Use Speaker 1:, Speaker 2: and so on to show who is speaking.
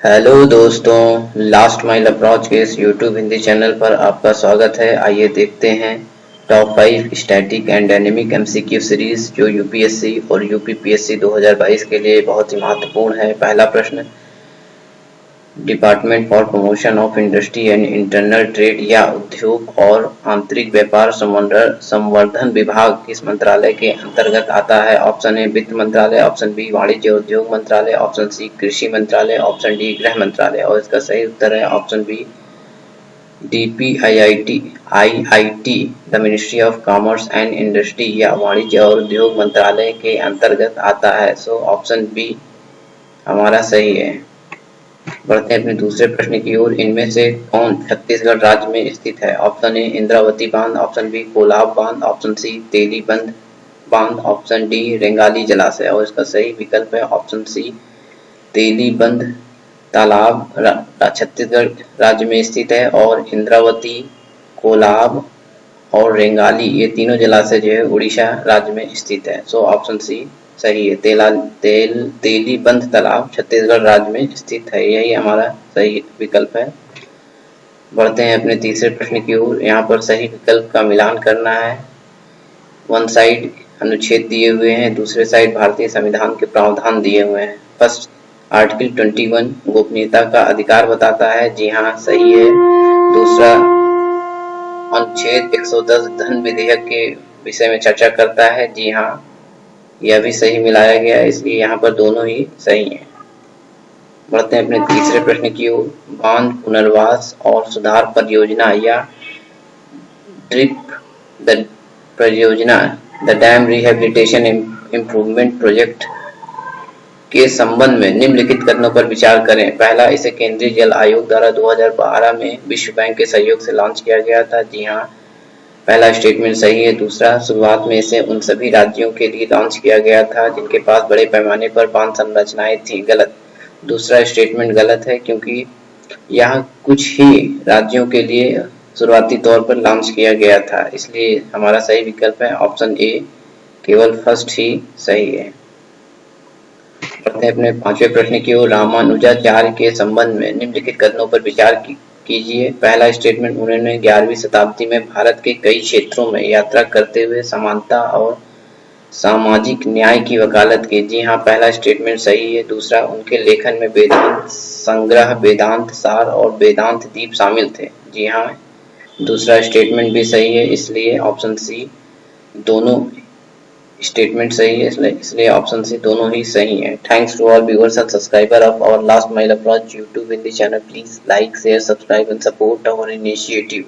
Speaker 1: Hello दोस्तों, last mile approach के इस यूट्यूब हिंदी चैनल पर आपका स्वागत है। आइए देखते हैं top 5 static and dynamic MCQ series जो यूपीएससी और यूपीपीएससी 2022 के लिए बहुत ही महत्वपूर्ण है। पहला प्रश्न, department for promotion of industry and internal trade या उद्योग और आंतरिक व्यापार संवर्धन विभाग किस मंत्रालय के अंतर्गत आता है? ऑप्शन ए वित्त मंत्रालय, ऑप्शन बी वाणिज्य उद्योग मंत्रालय, ऑप्शन सी कृषि मंत्रालय, ऑप्शन डी गृह मंत्रालय। और इसका सही उत्तर है option B DPIIT IIT the ministry of commerce and industry या वाणिज्य और उद्योग मंत्रालय के अंतर्गत आता है। सो ऑप्शन बी हमारा सही है। बढ़ते हैं अपने दूसरे प्रश्न की ओर। इनमें से कौन छत्तीसगढ़ राज्य में स्थित है? ऑप्शन ए इंद्रावती बांध, ऑप्शन बी कोलाब बांध, ऑप्शन सी तेलीबंध बांध, ऑप्शन डी रेंगाली जलाशय। और इसका सही विकल्प है ऑप्शन सी तेलीबंध तालाब छत्तीसगढ़ राज्य में स्थित है और इंद्रावती, कोलाब और रेंगाली ये तीनों जलाशय जो है उड़ीसा राज्य में स्थित है। सो ऑप्शन सी सही है। तेलीबंध तालाब छत्तीसगढ़ राज्य में स्थित है, यही हमारा सही विकल्प है। बढ़ते हैं अपने तीसरे प्रश्न की ओर। यहाँ पर सही विकल्प का मिलान करना है। वन साइड अनुच्छेद दिए हुए हैं, दूसरे साइड भारतीय संविधान के प्रावधान दिए हुए हैं। फर्स्ट आर्टिकल 21 गोपनीयता का अधिकार बताता है, जी हाँ सही है। दूसरा अनुच्छेद 110 धन विधेयक के विषय में चर्चा करता है, जी हाँ यह भी सही मिलाया गया है, इसलिए यहाँ पर दोनों ही सही हैं। बढ़ते हैं अपने तीसरे प्रश्न की ओर। बांध पुनर्वास और सुधार परियोजना या ड्रिप परियोजना the dam rehabilitation improvement project के संबंध में निम्नलिखित कथनों पर विचार करें। पहला, इसे केंद्रीय जल आयोग द्वारा 2012 में विश्व बैंक के सहयोग से लॉन्च किया गया था, जी हाँ पहला स्टेटमेंट सही है। दूसरा, शुरुआत में इसे उन सभी राज्यों के लिए लॉन्च किया गया था जिनके पास बड़े पैमाने पर बांध संरचनाएं थी, गलत। दूसरा स्टेटमेंट गलत है क्योंकि यह कुछ ही राज्यों के लिए शुरुआती तौर पर लॉन्च किया गया था, इसलिए हमारा सही विकल्प है ऑप्शन ए केवल फर्स्ट ही सही है। बढ़ते हैं अपने पांचवें प्रश्न की ओर। रामानुजाचार्य के संबंध में निम्नलिखित कथनों पर विचार कीजिए। पहला स्टेटमेंट, उन्होंने 11वीं शताब्दी में भारत के कई क्षेत्रों में यात्रा करते हुए समानता और सामाजिक न्याय की वकालत की, जी हाँ पहला स्टेटमेंट सही है। दूसरा, उनके लेखन में वेदांत संग्रह, वेदांत सार और वेदांत दीप शामिल थे, जी हाँ दूसरा स्टेटमेंट भी सही है, इसलिए ऑप्शन सी दोनों स्टेटमेंट सही है, इसलिए ऑप्शन सी दोनों ही सही है। Thanks to all viewers and subscriber of our last mile approach YouTube Hindi channel. Please like, share, subscribe and support our initiative.